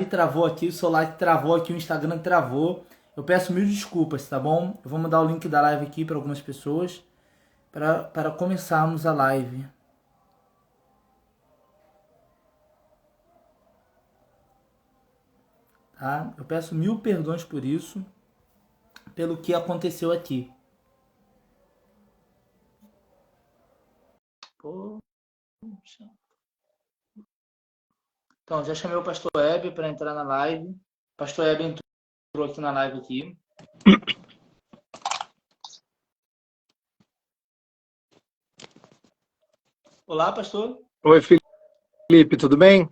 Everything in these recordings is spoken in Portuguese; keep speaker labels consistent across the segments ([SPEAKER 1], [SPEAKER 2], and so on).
[SPEAKER 1] travou aqui, o celular travou aqui, o Instagram travou. Eu peço mil desculpas, tá bom? Eu vou mandar o link da live aqui para algumas pessoas para começarmos a live. Tá? Eu peço mil perdões por isso, pelo que aconteceu aqui. Poxa. Então, já chamei o pastor Hebe para entrar na live. O pastor Hebe entrou aqui na live aqui. Olá, pastor.
[SPEAKER 2] Oi, Felipe, tudo bem?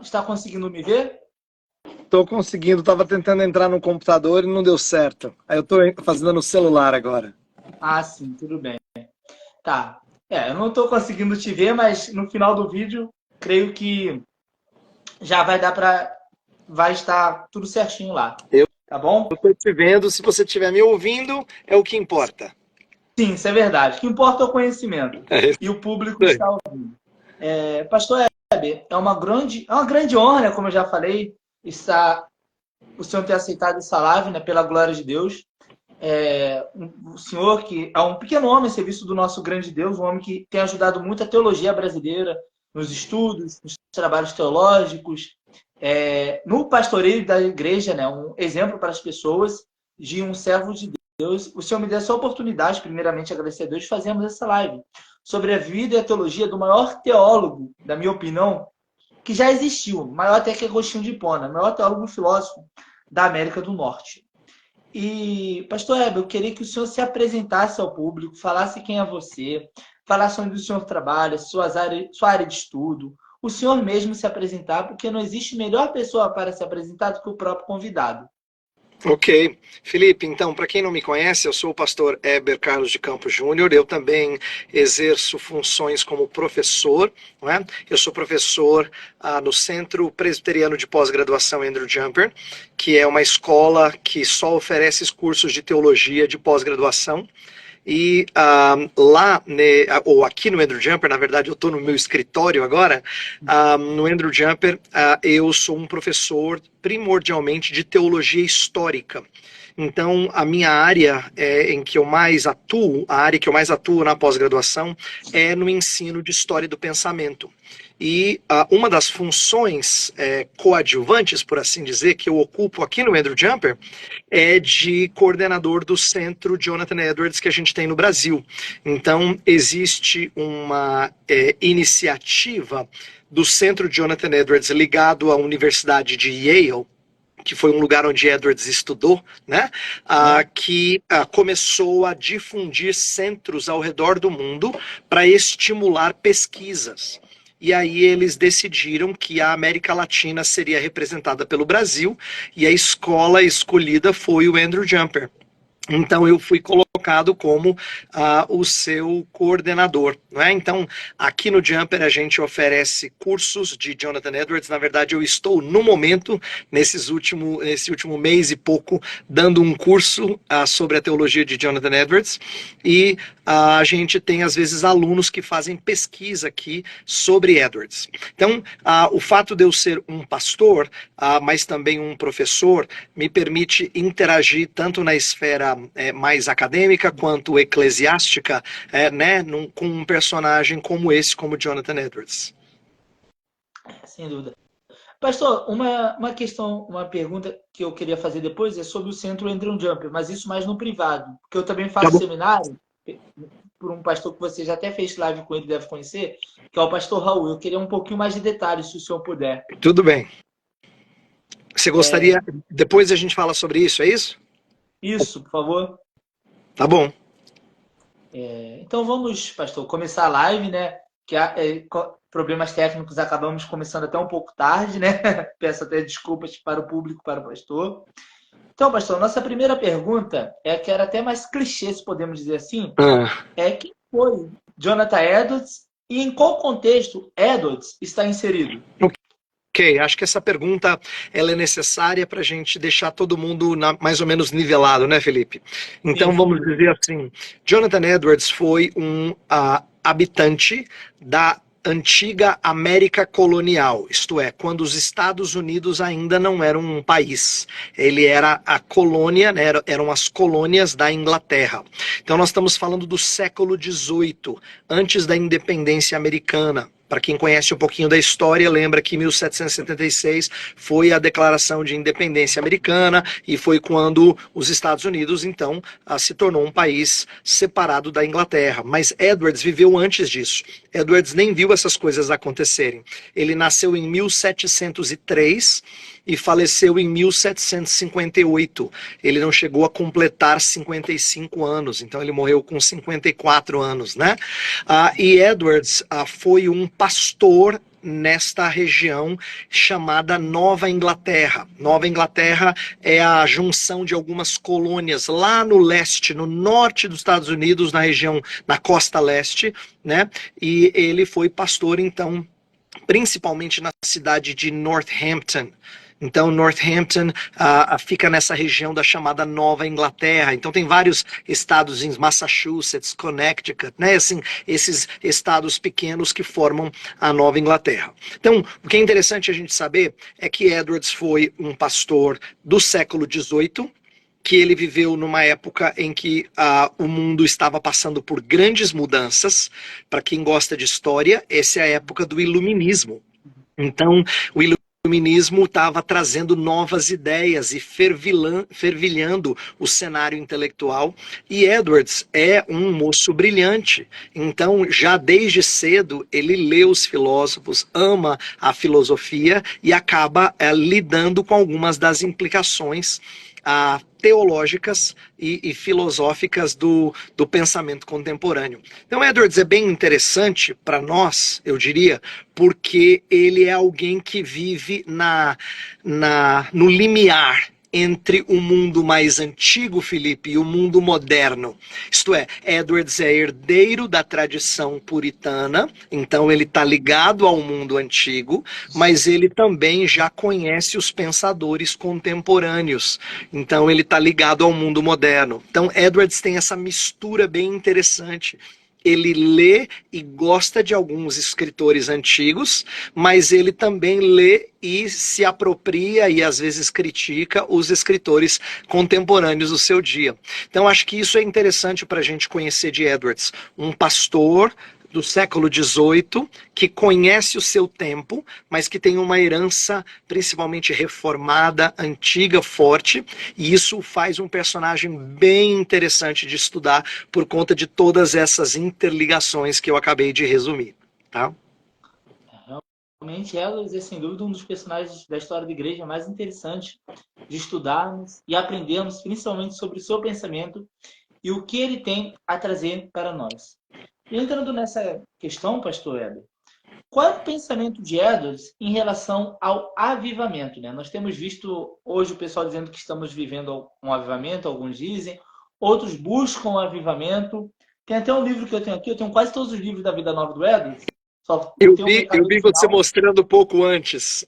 [SPEAKER 1] Está conseguindo me ver?
[SPEAKER 2] Tô conseguindo, tava tentando entrar no computador e não deu certo. Aí eu tô fazendo no celular agora.
[SPEAKER 1] Ah, sim, tudo bem. Tá. Eu não estou conseguindo te ver, mas no final do vídeo, creio que já vai estar tudo certinho lá.
[SPEAKER 2] Eu
[SPEAKER 1] Tá bom?
[SPEAKER 2] tô te vendo, se você estiver me ouvindo, é o que importa.
[SPEAKER 1] Sim, isso é verdade. O que importa é o conhecimento.
[SPEAKER 2] É isso
[SPEAKER 1] E o público
[SPEAKER 2] aí.
[SPEAKER 1] está ouvindo. Pastor Heber, é uma grande honra, né, como eu já falei, o senhor ter aceitado essa live, né, pela glória de Deus. O senhor que é um pequeno homem a serviço do nosso grande Deus, um homem que tem ajudado muito a teologia brasileira nos estudos, nos trabalhos teológicos, no pastoreio da igreja, né, um exemplo para as pessoas de um servo de Deus. O senhor me deu essa oportunidade, primeiramente agradecer a Deus, de fazermos essa live sobre a vida e a teologia do maior teólogo, da minha opinião, que já existiu, maior até que Agostinho de Hipona, maior teólogo e filósofo da América do Norte. E, pastor Heber, eu queria que o senhor se apresentasse ao público, falasse quem é você, falasse onde o senhor trabalha, sua área de estudo, o senhor mesmo se apresentar, porque não existe melhor pessoa para se apresentar do que o próprio convidado.
[SPEAKER 2] Ok. Felipe, então, para quem não me conhece, eu sou o pastor Heber Carlos de Campos Júnior. Eu também exerço funções como professor, não é? Eu sou professor no Centro Presbiteriano de Pós-Graduação Andrew Jumper, que é uma escola que só oferece cursos de teologia de pós-graduação. E lá, né, ou aqui no Andrew Jumper, na verdade eu estou no meu escritório agora, no Andrew Jumper eu sou um professor primordialmente de teologia histórica. Então, a minha área em que eu mais atuo, a área que eu mais atuo na pós-graduação é no ensino de história do pensamento. E uma das funções coadjuvantes, por assim dizer, que eu ocupo aqui no Andrew Jumper é de coordenador do Centro Jonathan Edwards que a gente tem no Brasil. Então, existe uma iniciativa do Centro Jonathan Edwards ligado à Universidade de Yale, que foi um lugar onde Edwards estudou, né? Que começou a difundir centros ao redor do mundo para estimular pesquisas. E aí eles decidiram que a América Latina seria representada pelo Brasil e a escola escolhida foi o Andrew Jumper. Então eu fui colocado como o seu coordenador, não é? Então aqui no Jumper a gente oferece cursos de Jonathan Edwards. Na verdade eu estou no momento nesse último mês e pouco dando um curso sobre a teologia de Jonathan Edwards e a gente tem às vezes alunos que fazem pesquisa aqui sobre Edwards. Então o fato de eu ser um pastor, mas também um professor, me permite interagir tanto na esfera mais acadêmica quanto eclesiástica, né, com um personagem como esse, como Jonathan Edwards.
[SPEAKER 1] Sem dúvida. Pastor, uma questão, uma pergunta que eu queria fazer depois é sobre o Centro Andrew Jumper, mas isso mais no privado, porque eu também
[SPEAKER 2] Tá
[SPEAKER 1] faço
[SPEAKER 2] bom.
[SPEAKER 1] seminário por um pastor que você já até fez live com ele, deve conhecer, que é o pastor Raul. Eu queria um pouquinho mais de detalhes, se o senhor puder.
[SPEAKER 2] Tudo bem. Você gostaria, depois a gente fala sobre isso, é isso?
[SPEAKER 1] Isso, por favor.
[SPEAKER 2] Tá bom.
[SPEAKER 1] Então vamos, pastor, começar a live, né? Problemas técnicos acabamos começando até um pouco tarde, né? Peço até desculpas para o público, para o pastor. Então, pastor, nossa primeira pergunta que era até mais clichê, se podemos dizer assim, quem foi Jonathan Edwards e em qual contexto Edwards está inserido?
[SPEAKER 2] Ok, acho que essa pergunta ela é necessária para a gente deixar todo mundo mais ou menos nivelado, né, Felipe? Então
[SPEAKER 1] Sim, sem
[SPEAKER 2] vamos
[SPEAKER 1] dúvida.
[SPEAKER 2] dizer assim: Jonathan Edwards foi um habitante da antiga América colonial, isto é, quando os Estados Unidos ainda não eram um país. Ele era a colônia, né, eram as colônias da Inglaterra. Então nós estamos falando do século XVIII, antes da independência americana. Para quem conhece um pouquinho da história, lembra que em 1776 foi a Declaração de Independência Americana e foi quando os Estados Unidos, então, se tornou um país separado da Inglaterra. Mas Edwards viveu antes disso. Edwards nem viu essas coisas acontecerem. Ele nasceu em 1703 e faleceu em 1758. Ele não chegou a completar 55 anos, então ele morreu com 54 anos, né? E Edwards foi um pastor nesta região chamada Nova Inglaterra. Nova Inglaterra é a junção de algumas colônias lá no leste, no norte dos Estados Unidos, na região, na costa leste, né? E ele foi pastor, então, principalmente na cidade de Northampton. Então, Northampton fica nessa região da chamada Nova Inglaterra. Então, tem vários estados em Massachusetts, Connecticut, né? Assim, esses estados pequenos que formam a Nova Inglaterra. Então, o que é interessante a gente saber é que Edwards foi um pastor do século XVIII, que ele viveu numa época em que o mundo estava passando por grandes mudanças. Para quem gosta de história, essa é a época do Iluminismo. Então, o Iluminismo estava trazendo novas ideias e fervilhando o cenário intelectual, e Edwards é um moço brilhante. Então, já desde cedo, ele lê os filósofos, ama a filosofia e acaba lidando com algumas das implicações teológicas e filosóficas do pensamento contemporâneo. Então, Edwards é bem interessante para nós, eu diria, porque ele é alguém que vive no limiar entre o mundo mais antigo, Felipe, e o mundo moderno. Isto é, Edwards é herdeiro da tradição puritana, então ele está ligado ao mundo antigo, mas ele também já conhece os pensadores contemporâneos, então ele está ligado ao mundo moderno. Então Edwards tem essa mistura bem interessante. Ele lê e gosta de alguns escritores antigos, mas ele também lê e se apropria e às vezes critica os escritores contemporâneos do seu dia. Então acho que isso é interessante para a gente conhecer de Edwards, um pastor do século XVIII, que conhece o seu tempo, mas que tem uma herança principalmente reformada, antiga, forte, e isso faz um personagem bem interessante de estudar por conta de todas essas interligações que eu acabei de resumir, tá?
[SPEAKER 1] Realmente, Edwards é sem dúvida um dos personagens da história da igreja mais interessantes de estudarmos e aprendermos, principalmente sobre o seu pensamento e o que ele tem a trazer para nós. E entrando nessa questão, pastor Heber, qual é o pensamento de Edwards em relação ao avivamento, né? Nós temos visto hoje o pessoal dizendo que estamos vivendo um avivamento, alguns dizem, outros buscam o avivamento. Tem até um livro que eu tenho aqui, eu tenho quase todos os livros da Vida Nova do Edwards.
[SPEAKER 2] Eu vi você mostrando um pouco antes.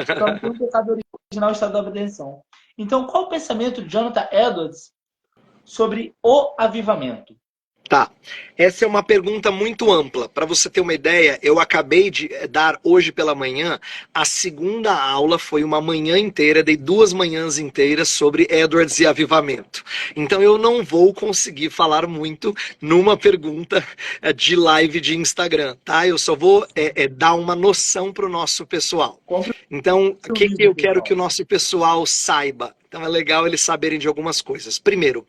[SPEAKER 1] Só tem um pecado original, estado da redenção. Então, qual o pensamento de Jonathan Edwards sobre o avivamento?
[SPEAKER 2] Tá, essa é uma pergunta muito ampla. Para você ter uma ideia, eu acabei de dar hoje pela manhã, a segunda aula foi uma manhã inteira, dei 2 manhãs inteiras sobre Edwards e avivamento. Então eu não vou conseguir falar muito numa pergunta de live de Instagram, tá? Eu só vou dar uma noção para o nosso pessoal. Então, o que eu quero que o nosso pessoal saiba? Então é legal eles saberem de algumas coisas. Primeiro,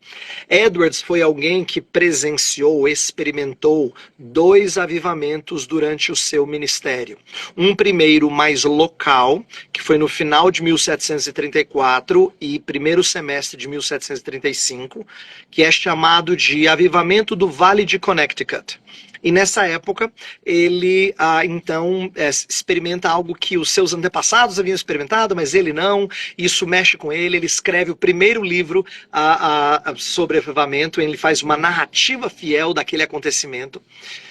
[SPEAKER 2] Edwards foi alguém que presenciou, experimentou 2 avivamentos durante o seu ministério. Um primeiro mais local, que foi no final de 1734 e primeiro semestre de 1735, que é chamado de Avivamento do Vale de Connecticut. E nessa época, ele então experimenta algo que os seus antepassados haviam experimentado, mas ele não. Isso mexe com ele. Ele escreve o primeiro livro sobre avivamento. Ele faz uma narrativa fiel daquele acontecimento.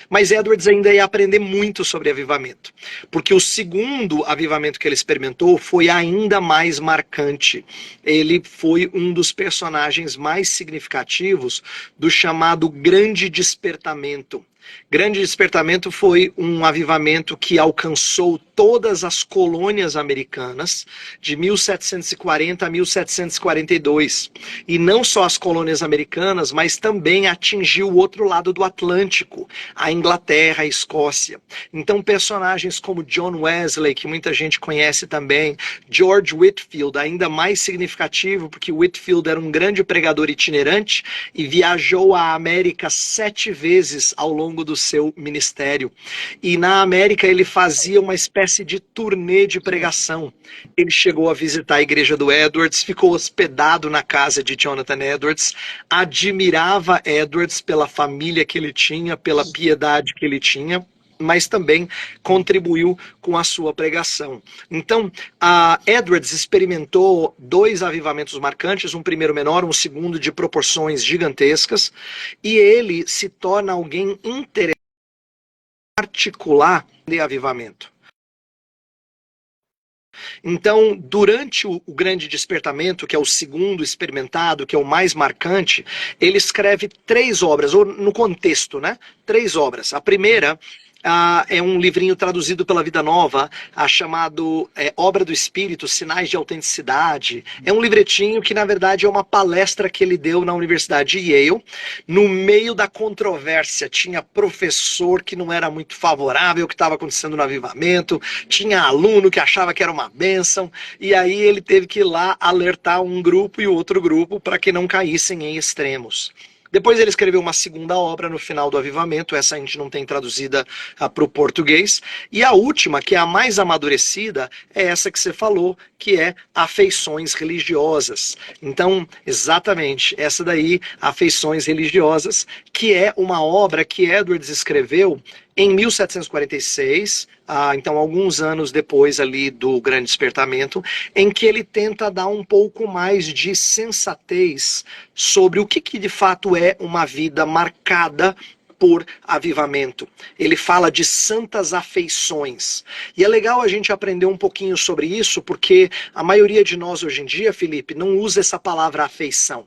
[SPEAKER 2] Mas Edwards ainda ia aprender muito sobre avivamento, porque o segundo avivamento que ele experimentou foi ainda mais marcante. Ele foi um dos personagens mais significativos do chamado Grande Despertamento. Grande Despertamento foi um avivamento que alcançou todas as colônias americanas de 1740 a 1742. E não só as colônias americanas, mas também atingiu o outro lado do Atlântico, a Inglaterra, a Escócia. Então personagens como John Wesley, que muita gente conhece também, George Whitefield, ainda mais significativo, porque Whitefield era um grande pregador itinerante e viajou à América 7 vezes ao longo do seu ministério. E na América ele fazia uma espécie de turnê de pregação. Ele chegou a visitar a igreja do Edwards, ficou hospedado na casa de Jonathan Edwards, admirava Edwards pela família que ele tinha, pela piedade que ele tinha, mas também contribuiu com a sua pregação. Então, a Edwards experimentou 2 avivamentos marcantes, um primeiro menor, um segundo de proporções gigantescas, e ele se torna alguém interessante particular de avivamento. Então, durante o Grande Despertamento, que é o segundo experimentado, que é o mais marcante, ele escreve 3 obras, ou no contexto, né? 3 obras. A primeira é um livrinho traduzido pela Vida Nova, chamado Obra do Espírito, Sinais de Autenticidade. É um livretinho que, na verdade, é uma palestra que ele deu na Universidade de Yale. No meio da controvérsia, tinha professor que não era muito favorável ao que estava acontecendo no avivamento, tinha aluno que achava que era uma bênção, e aí ele teve que ir lá alertar um grupo e outro grupo para que não caíssem em extremos. Depois ele escreveu uma segunda obra no final do avivamento, essa a gente não tem traduzida para o português. E a última, que é a mais amadurecida, é essa que você falou, que é Afeições Religiosas. Então, exatamente, essa daí, Afeições Religiosas, que é uma obra que Edwards escreveu em 1746, então alguns anos depois ali do Grande Despertamento, em que ele tenta dar um pouco mais de sensatez sobre o que de fato é uma vida marcada por avivamento. Ele fala de santas afeições. E é legal a gente aprender um pouquinho sobre isso, porque a maioria de nós hoje em dia, Felipe, não usa essa palavra afeição.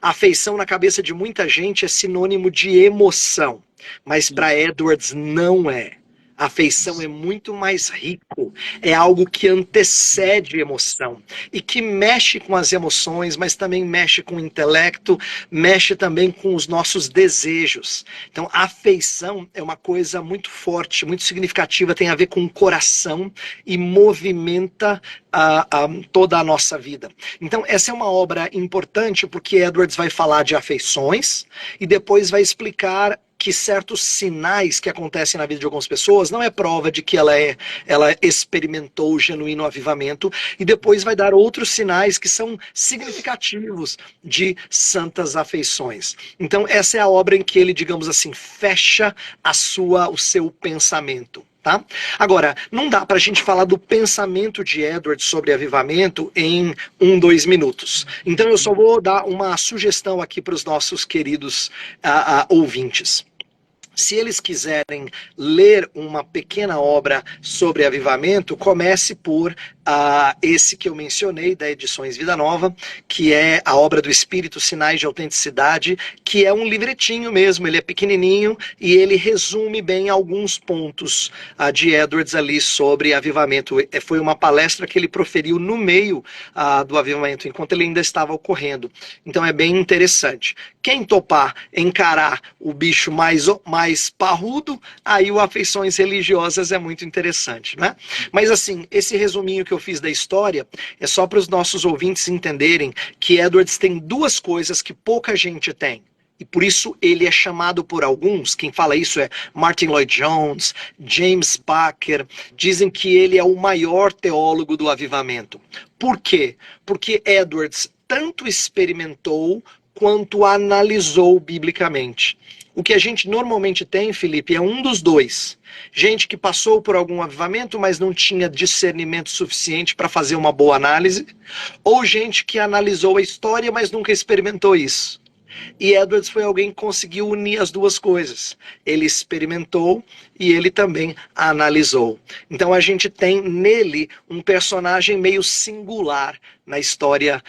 [SPEAKER 2] Afeição na cabeça de muita gente é sinônimo de emoção, mas para Edwards não é. A afeição é muito mais rico, é algo que antecede emoção e que mexe com as emoções, mas também mexe com o intelecto, mexe também com os nossos desejos. Então, a afeição é uma coisa muito forte, muito significativa, tem a ver com o coração e movimenta toda a nossa vida. Então, essa é uma obra importante porque Edwards vai falar de afeições e depois vai explicar que certos sinais que acontecem na vida de algumas pessoas não é prova de que ela experimentou o genuíno avivamento, e depois vai dar outros sinais que são significativos de santas afeições. Então essa é a obra em que ele, digamos assim, fecha o seu pensamento. Tá? Agora, não dá para a gente falar do pensamento de Edwards sobre avivamento em 2 minutos. Então eu só vou dar uma sugestão aqui para os nossos queridos ouvintes. Se eles quiserem ler uma pequena obra sobre avivamento, comece por esse que eu mencionei, da Edições Vida Nova, que é a obra do Espírito, Sinais de Autenticidade, que é um livretinho mesmo, ele é pequenininho e ele resume bem alguns pontos de Edwards ali sobre avivamento. Foi uma palestra que ele proferiu no meio do avivamento, enquanto ele ainda estava ocorrendo. Então é bem interessante. Quem topar encarar o bicho mais parrudo, aí o Afeições Religiosas é muito interessante, né? Mas assim, esse resuminho que eu fiz da história é só para os nossos ouvintes entenderem que Edwards tem 2 coisas que pouca gente tem. E por isso ele é chamado por alguns, quem fala isso é Martin Lloyd-Jones, James Packer, dizem que ele é o maior teólogo do avivamento. Por quê? Porque Edwards tanto experimentou quanto analisou biblicamente. O que a gente normalmente tem, Felipe, é um dos 2. Gente que passou por algum avivamento, mas não tinha discernimento suficiente para fazer uma boa análise, ou gente que analisou a história, mas nunca experimentou isso. E Edwards foi alguém que conseguiu unir as duas coisas. Ele experimentou e ele também analisou. Então a gente tem nele um personagem meio singular na história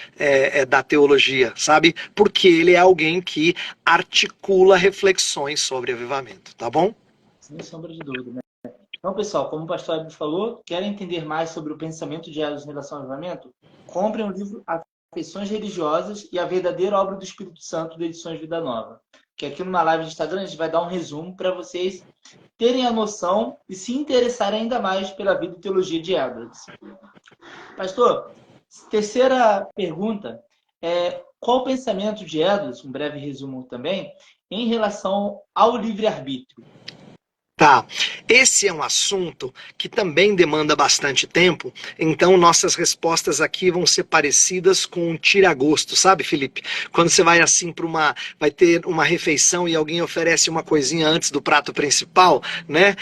[SPEAKER 2] da teologia, sabe? Porque ele é alguém que articula reflexões sobre avivamento, tá bom?
[SPEAKER 1] Sem sombra de dúvida, né? Então, pessoal, como o pastor Abel falou, querem entender mais sobre o pensamento de Edwards em relação ao avivamento? Comprem o livro Afeições Religiosas e a Verdadeira Obra do Espírito Santo, de Edições Vida Nova. Que aqui numa live de Instagram a gente vai dar um resumo para vocês terem a noção e se interessarem ainda mais pela vida e teologia de Edwards. Pastor, terceira pergunta é qual o pensamento de Edwards, um breve resumo também, em relação ao livre-arbítrio?
[SPEAKER 2] Tá, esse é um assunto que também demanda bastante tempo, então nossas respostas aqui vão ser parecidas com um tira-gosto, sabe, Felipe? Quando você vai assim vai ter uma refeição e alguém oferece uma coisinha antes do prato principal, né?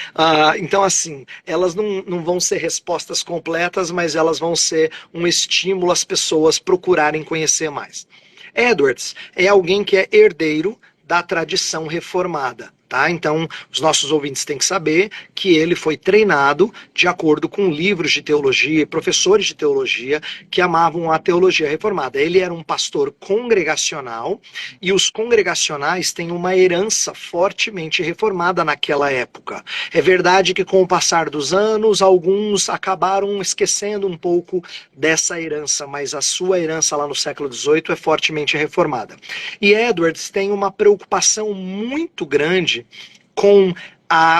[SPEAKER 2] Então assim, elas não vão ser respostas completas, mas elas vão ser um estímulo às pessoas procurarem conhecer mais. Edwards é alguém que é herdeiro da tradição reformada. Tá? Então, os nossos ouvintes têm que saber que ele foi treinado de acordo com livros de teologia, professores de teologia que amavam a teologia reformada. Ele era um pastor congregacional e os congregacionais têm uma herança fortemente reformada naquela época. É verdade que com o passar dos anos, alguns acabaram esquecendo um pouco dessa herança, mas a sua herança lá no século XVIII é fortemente reformada. E Edwards tem uma preocupação muito grande com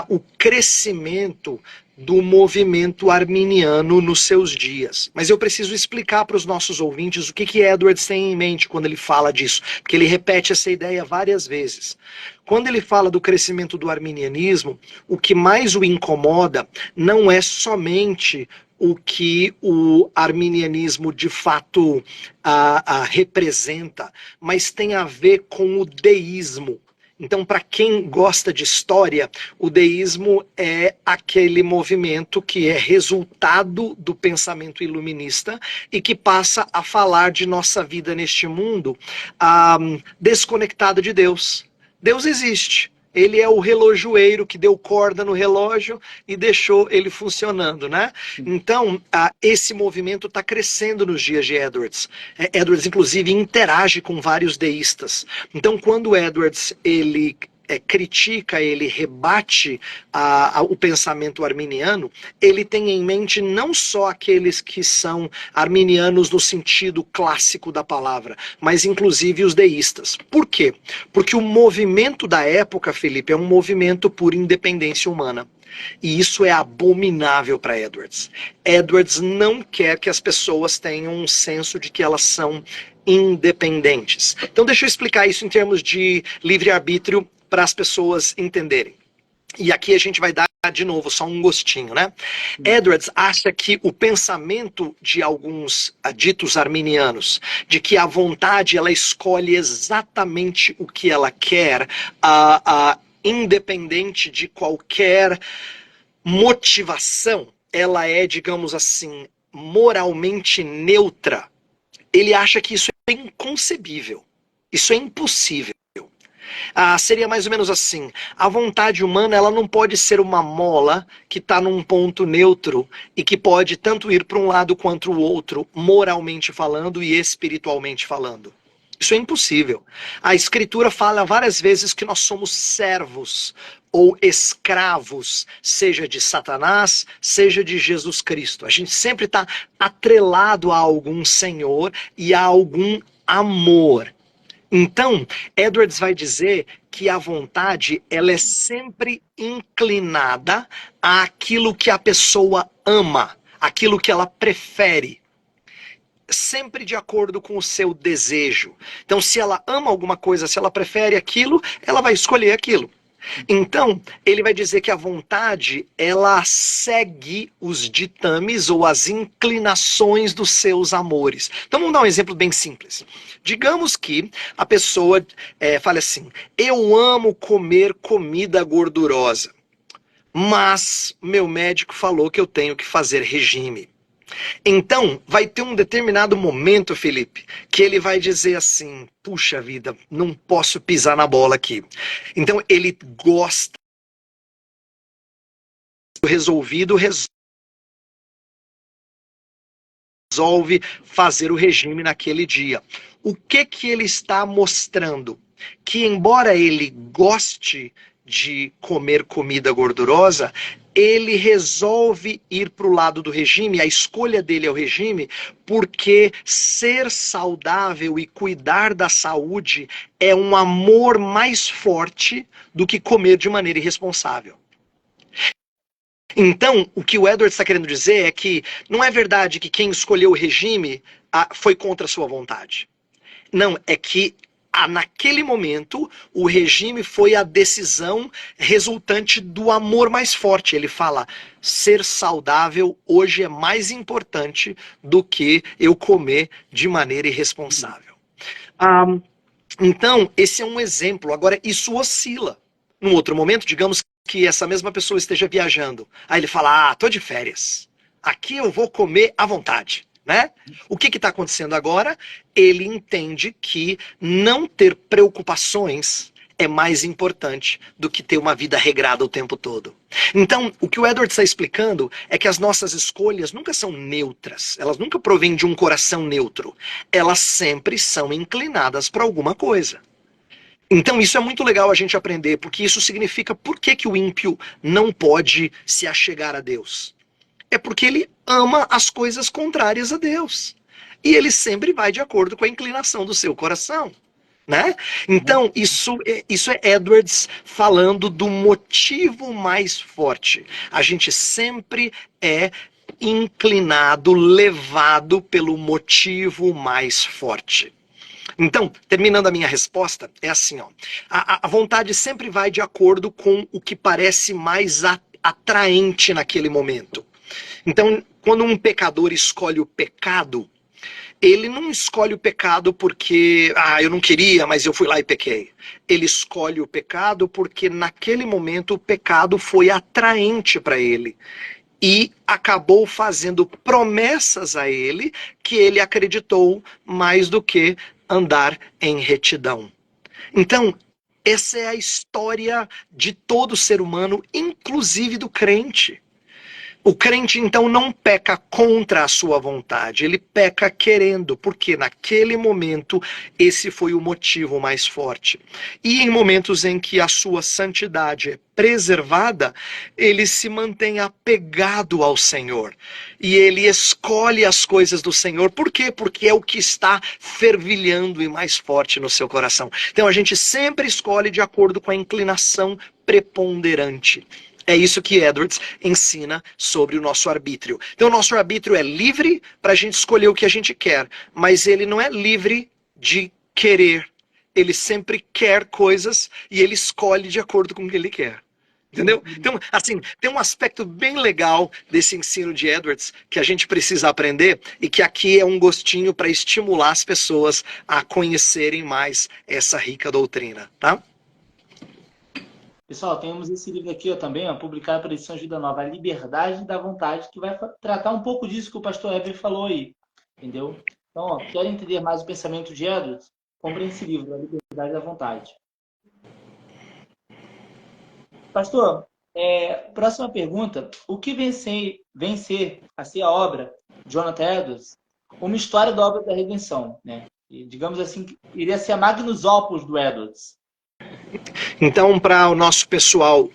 [SPEAKER 2] o crescimento do movimento arminiano nos seus dias. Mas eu preciso explicar para os nossos ouvintes o que Edwards tem em mente quando ele fala disso, porque ele repete essa ideia várias vezes. Quando ele fala do crescimento do arminianismo, o que mais o incomoda não é somente o que o arminianismo de fato representa, mas tem a ver com o deísmo. Então, para quem gosta de história, o deísmo é aquele movimento que é resultado do pensamento iluminista e que passa a falar de nossa vida neste mundo desconectada de Deus. Deus existe. Ele é o relojoeiro que deu corda no relógio e deixou ele funcionando, né? Então, esse movimento está crescendo nos dias de Edwards. Edwards, inclusive, interage com vários deístas. Então, quando Edwards ele critica, ele rebate o pensamento arminiano, ele tem em mente não só aqueles que são arminianos no sentido clássico da palavra, mas inclusive os deístas. Por quê? Porque o movimento da época, Felipe, é um movimento por independência humana. E isso é abominável para Edwards. Edwards não quer que as pessoas tenham um senso de que elas são independentes. Então deixa eu explicar isso em termos de livre-arbítrio para as pessoas entenderem. E aqui a gente vai dar de novo só um gostinho, né? Edwards acha que o pensamento de alguns ditos arminianos, de que a vontade ela escolhe exatamente o que ela quer, independente de qualquer motivação, ela é, digamos assim, moralmente neutra. Ele acha que isso é inconcebível, isso é impossível. Seria mais ou menos assim, a vontade humana ela não pode ser uma mola que está num ponto neutro e que pode tanto ir para um lado quanto o outro, moralmente falando e espiritualmente falando. Isso é impossível. A Escritura fala várias vezes que nós somos servos ou escravos, seja de Satanás, seja de Jesus Cristo. A gente sempre está atrelado a algum Senhor e a algum amor. Então, Edwards vai dizer que a vontade ela é sempre inclinada àquilo que a pessoa ama, aquilo que ela prefere. Sempre de acordo com o seu desejo. Então, se ela ama alguma coisa, se ela prefere aquilo, ela vai escolher aquilo. Então, ele vai dizer que a vontade, ela segue os ditames ou as inclinações dos seus amores. Então, vamos dar um exemplo bem simples. Digamos que a pessoa fale assim, eu amo comer comida gordurosa, mas meu médico falou que eu tenho que fazer regime. Então, vai ter um determinado momento, Felipe, que ele vai dizer assim: puxa vida, não posso pisar na bola aqui. Então, ele gosta do resolvido, resolve fazer o regime naquele dia. O que ele está mostrando? Que embora ele goste de comer comida gordurosa, ele resolve ir para o lado do regime, a escolha dele é o regime, porque ser saudável e cuidar da saúde é um amor mais forte do que comer de maneira irresponsável. Então, o que o Edward está querendo dizer é que não é verdade que quem escolheu o regime foi contra a sua vontade. Não, é que naquele momento o regime foi a decisão resultante do amor mais forte. Ele fala: ser saudável hoje é mais importante do que eu comer de maneira irresponsável. Então, esse é um exemplo. Agora, isso oscila. Num outro momento, digamos que essa mesma pessoa esteja viajando. Aí ele fala: tô de férias. Aqui eu vou comer à vontade. Né? O que está acontecendo agora? Ele entende que não ter preocupações é mais importante do que ter uma vida regrada o tempo todo. Então, o que o Edward está explicando é que as nossas escolhas nunca são neutras, elas nunca provêm de um coração neutro, elas sempre são inclinadas para alguma coisa. Então isso é muito legal a gente aprender, porque isso significa por que o ímpio não pode se achegar a Deus. É porque ele ama as coisas contrárias a Deus. E ele sempre vai de acordo com a inclinação do seu coração. Né? Então, isso é Edwards falando do motivo mais forte. A gente sempre é inclinado, levado pelo motivo mais forte. Então, terminando a minha resposta, é assim, ó. A vontade sempre vai de acordo com o que parece mais atraente naquele momento. Então, quando um pecador escolhe o pecado, ele não escolhe o pecado porque, eu não queria, mas eu fui lá e pequei. Ele escolhe o pecado porque naquele momento o pecado foi atraente para ele. E acabou fazendo promessas a ele que ele acreditou mais do que andar em retidão. Então, essa é a história de todo ser humano, inclusive do crente. O crente, então, não peca contra a sua vontade, ele peca querendo, porque naquele momento esse foi o motivo mais forte. E em momentos em que a sua santidade é preservada, ele se mantém apegado ao Senhor. E ele escolhe as coisas do Senhor. Por quê? Porque é o que está fervilhando e mais forte no seu coração. Então a gente sempre escolhe de acordo com a inclinação preponderante. É isso que Edwards ensina sobre o nosso arbítrio. Então, o nosso arbítrio é livre para a gente escolher o que a gente quer, mas ele não é livre de querer. Ele sempre quer coisas e ele escolhe de acordo com o que ele quer. Entendeu? Então, assim, tem um aspecto bem legal desse ensino de Edwards que a gente precisa aprender e que aqui é um gostinho para estimular as pessoas a conhecerem mais essa rica doutrina, tá?
[SPEAKER 1] Pessoal, temos esse livro aqui também, publicado pela edição Vida Nova, A Liberdade da Vontade, que vai tratar um pouco disso que o pastor Heber falou aí, entendeu? Então, querem entender mais o pensamento de Edwards? Comprem esse livro, A Liberdade da Vontade. Pastor, próxima pergunta. O que vem ser a obra de Jonathan Edwards? Uma história da obra da redenção, né? E, digamos assim, iria ser a magnus opus do Edwards.
[SPEAKER 2] Então, para o nosso pessoal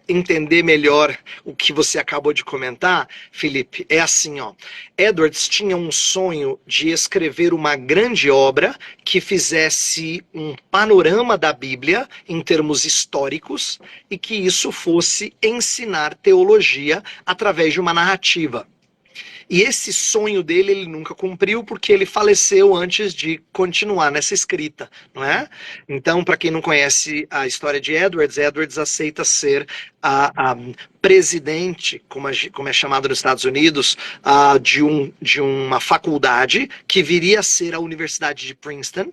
[SPEAKER 2] entender melhor o que você acabou de comentar, Felipe, é assim, ó. Edwards tinha um sonho de escrever uma grande obra que fizesse um panorama da Bíblia em termos históricos e que isso fosse ensinar teologia através de uma narrativa. E esse sonho dele ele nunca cumpriu porque ele faleceu antes de continuar nessa escrita, não é? Então, para quem não conhece a história de Edwards, Edwards aceita ser presidente, como é chamado nos Estados Unidos, de uma faculdade que viria a ser a Universidade de Princeton,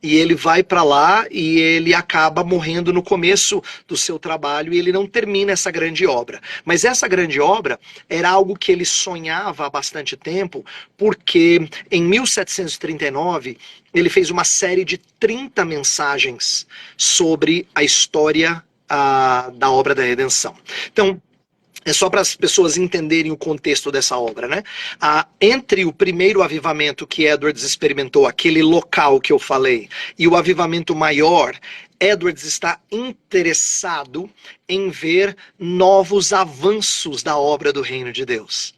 [SPEAKER 2] e ele vai para lá e ele acaba morrendo no começo do seu trabalho e ele não termina essa grande obra. Mas essa grande obra era algo que ele sonhava há bastante tempo, porque em 1739 ele fez uma série de 30 mensagens sobre a história da obra da redenção. Então, é só para as pessoas entenderem o contexto dessa obra, né? Entre o primeiro avivamento que Edwards experimentou, aquele local que eu falei, e o avivamento maior, Edwards está interessado em ver novos avanços da obra do Reino de Deus.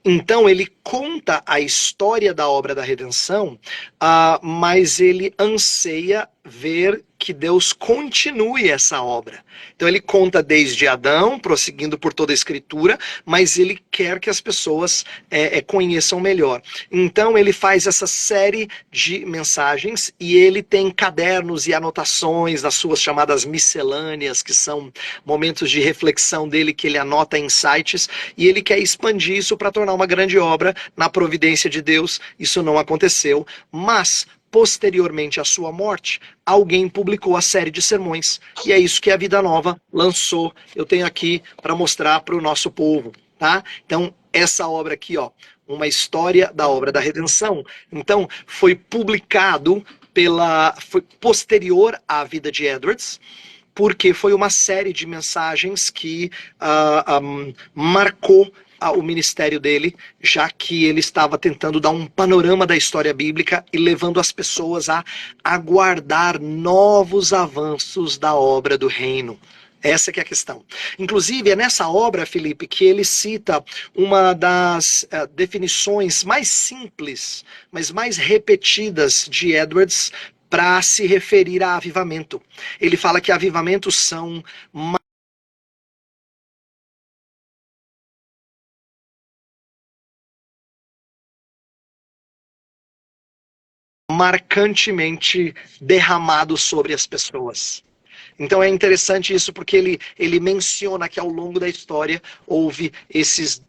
[SPEAKER 2] Então ele conta a história da obra da redenção, mas ele anseia ver que Deus continue essa obra. Então ele conta desde Adão, prosseguindo por toda a Escritura, mas ele quer que as pessoas conheçam melhor. Então ele faz essa série de mensagens e ele tem cadernos e anotações das suas chamadas miscelâneas, que são momentos de reflexão dele que ele anota insights, e ele quer expandir isso para tornar uma grande obra na providência de Deus. Isso não aconteceu, mas posteriormente à sua morte, alguém publicou a série de sermões, e é isso que a Vida Nova lançou. Eu tenho aqui para mostrar para o nosso povo, tá? Então, essa obra aqui, ó, uma história da obra da redenção. Então, foi publicado foi posterior à vida de Edwards, porque foi uma série de mensagens que marcou o ministério dele, já que ele estava tentando dar um panorama da história bíblica e levando as pessoas a aguardar novos avanços da obra do reino. Essa que é a questão. Inclusive, é nessa obra, Felipe, que ele cita uma das definições mais simples, mas mais repetidas de Edwards para se referir a avivamento. Ele fala que avivamentos são marcantemente derramados sobre as pessoas. Então é interessante isso porque ele menciona que ao longo da história houve esses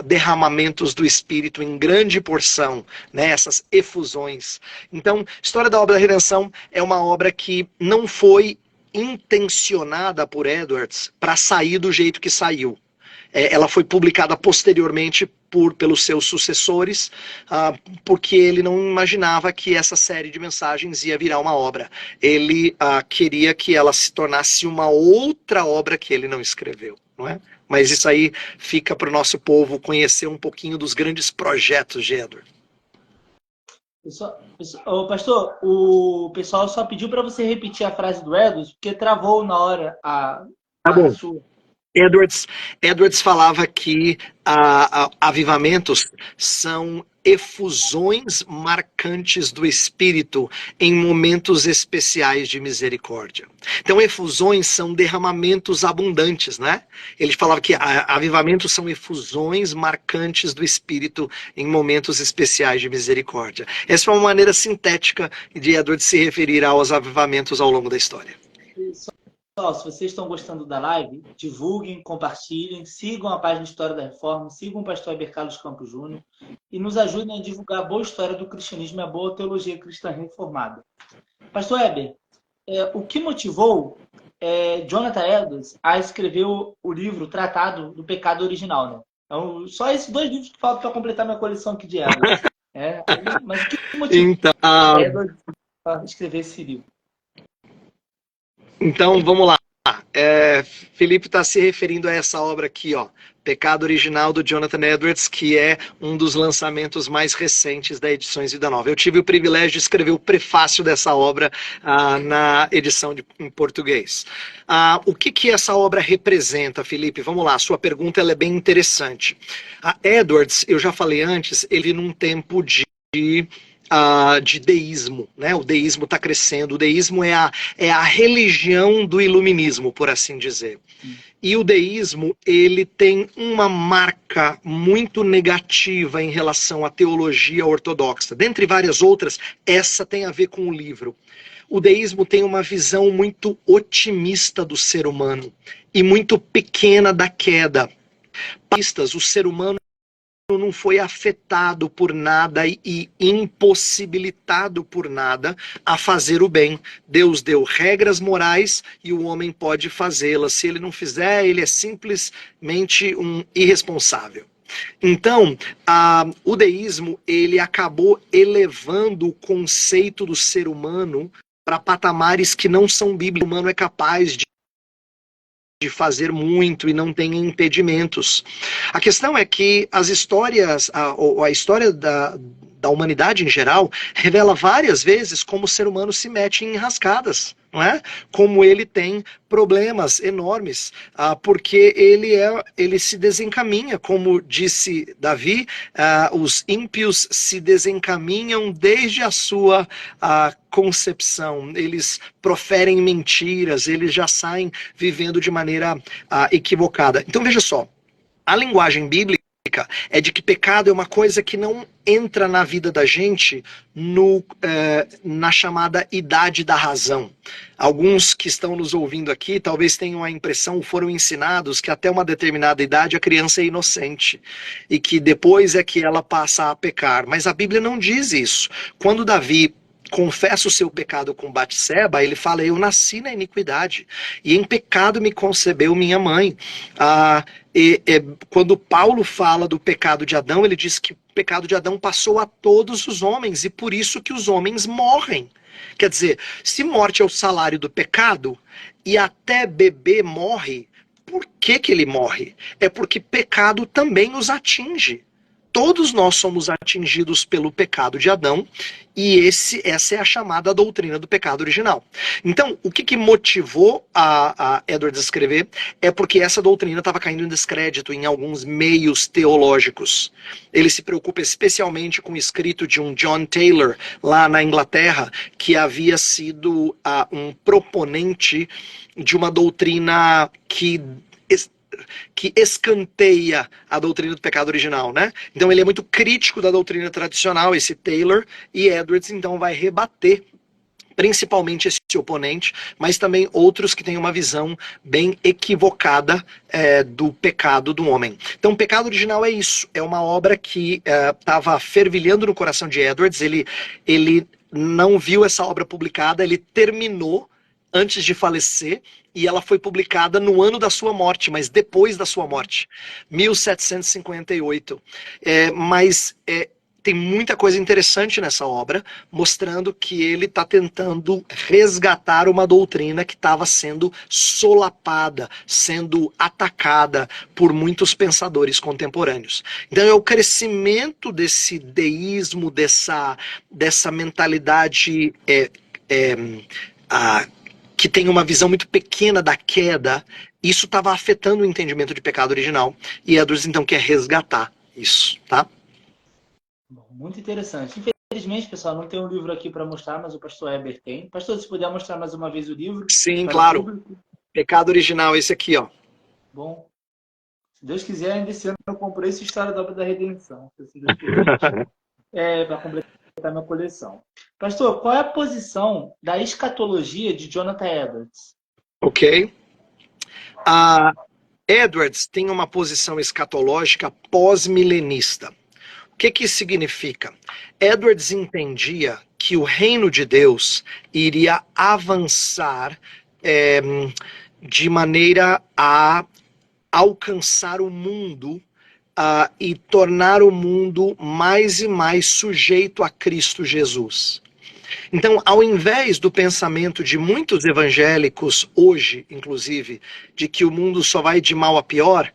[SPEAKER 2] derramamentos do Espírito em grande porção, né, essas efusões. Então, História da Obra da Redenção é uma obra que não foi intencionada por Edwards para sair do jeito que saiu. Ela foi publicada posteriormente pelos seus sucessores, porque ele não imaginava que essa série de mensagens ia virar uma obra. Ele queria que ela se tornasse uma outra obra que ele não escreveu, não é? Mas isso aí fica para o nosso povo conhecer um pouquinho dos grandes projetos de Edward.
[SPEAKER 1] Pastor, o pessoal só pediu para você repetir a frase do Edwards, porque travou na hora
[SPEAKER 2] Tá bom. Edwards falava que avivamentos são efusões marcantes do Espírito em momentos especiais de misericórdia. Então, efusões são derramamentos abundantes, né? Ele falava que avivamentos são efusões marcantes do Espírito em momentos especiais de misericórdia. Essa é uma maneira sintética de Edwards se referir aos avivamentos ao longo da história.
[SPEAKER 1] Pessoal, se vocês estão gostando da live, divulguem, compartilhem, sigam a página História da Reforma, sigam o pastor Heber Carlos Campos Júnior e nos ajudem a divulgar a boa história do cristianismo e a boa teologia cristã reformada. Pastor Heber, o que motivou Jonathan Edwards a escrever o livro Tratado do Pecado Original, né? Então, só esses dois livros que faltam para completar minha coleção aqui de Edwards. Mas o que motivou Edwards a escrever esse livro?
[SPEAKER 2] Então, vamos lá. Felipe está se referindo a essa obra aqui, ó, Pecado Original, do Jonathan Edwards, que é um dos lançamentos mais recentes da Edições Vida Nova. Eu tive o privilégio de escrever o prefácio dessa obra na edição em português. O que essa obra representa, Felipe? Vamos lá, a sua pergunta ela é bem interessante. Edwards, eu já falei antes, ele num tempo de deísmo, né? O deísmo está crescendo. O deísmo é a religião do iluminismo, por assim dizer. E o deísmo, ele tem uma marca muito negativa em relação à teologia ortodoxa. Dentre várias outras, essa tem a ver com o livro. O deísmo tem uma visão muito otimista do ser humano. e muito pequena da queda. O ser humano não foi afetado por nada e impossibilitado por nada a fazer o bem. Deus deu regras morais e o homem pode fazê-las. Se ele não fizer, ele é simplesmente um irresponsável. Então, o deísmo, ele acabou elevando o conceito do ser humano para patamares que não são bíblicos. O humano é capaz de fazer muito e não tem impedimentos. A questão é que as histórias, a história da humanidade em geral, revela várias vezes como o ser humano se mete em enrascadas, não é? Como ele tem problemas enormes, porque ele se desencaminha, como disse Davi, os ímpios se desencaminham desde a sua concepção, eles proferem mentiras, eles já saem vivendo de maneira equivocada. Então veja só, a linguagem bíblica é de que pecado é uma coisa que não entra na vida da gente na chamada idade da razão. Alguns que estão nos ouvindo aqui talvez tenham a impressão, foram ensinados que até uma determinada idade a criança é inocente e que depois é que ela passa a pecar. Mas a Bíblia não diz isso. Quando Davi confessa o seu pecado com Batseba, ele fala, eu nasci na iniquidade, e em pecado me concebeu minha mãe. Quando Paulo fala do pecado de Adão, ele diz que o pecado de Adão passou a todos os homens, e por isso que os homens morrem. Quer dizer, se morte é o salário do pecado, e até bebê morre, por que ele morre? É porque pecado também os atinge. Todos nós somos atingidos pelo pecado de Adão, e essa é a chamada doutrina do pecado original. Então, o que motivou a Edwards a escrever é porque essa doutrina estava caindo em descrédito em alguns meios teológicos. Ele se preocupa especialmente com o escrito de um John Taylor, lá na Inglaterra, que havia sido um proponente de uma doutrina que escanteia a doutrina do pecado original, né? Então ele é muito crítico da doutrina tradicional, esse Taylor, e Edwards então vai rebater principalmente esse seu mas também outros que têm uma visão bem equivocada do pecado do homem. Então, o pecado original é isso, é uma obra que estava fervilhando no coração de Edwards, ele não viu essa obra publicada, ele terminou antes de falecer, e ela foi publicada no ano da sua morte, mas depois da sua morte, 1758. Tem muita coisa interessante nessa obra, mostrando que ele está tentando resgatar uma doutrina que estava sendo solapada, sendo atacada por muitos pensadores contemporâneos. Então é o crescimento desse deísmo, dessa mentalidade que tem uma visão muito pequena da queda, isso estava afetando o entendimento de pecado original, e Edwards então quer resgatar isso, tá?
[SPEAKER 1] Bom, muito interessante. Infelizmente, pessoal, não tem um livro aqui para mostrar, mas o pastor Heber tem. Pastor, se puder mostrar mais uma vez o livro.
[SPEAKER 2] Sim, claro. Pecado original, esse aqui, ó.
[SPEAKER 1] Bom, se Deus quiser, ainda esse ano eu comprei essa História da Obra da Redenção. Para completar minha coleção. Pastor, qual é a posição da escatologia de Jonathan Edwards?
[SPEAKER 2] Ok. Edwards tem uma posição escatológica pós-milenista. O que isso significa? Edwards entendia que o reino de Deus iria avançar de maneira a alcançar o mundo e tornar o mundo mais e mais sujeito a Cristo Jesus. Então, ao invés do pensamento de muitos evangélicos hoje, inclusive, de que o mundo só vai de mal a pior,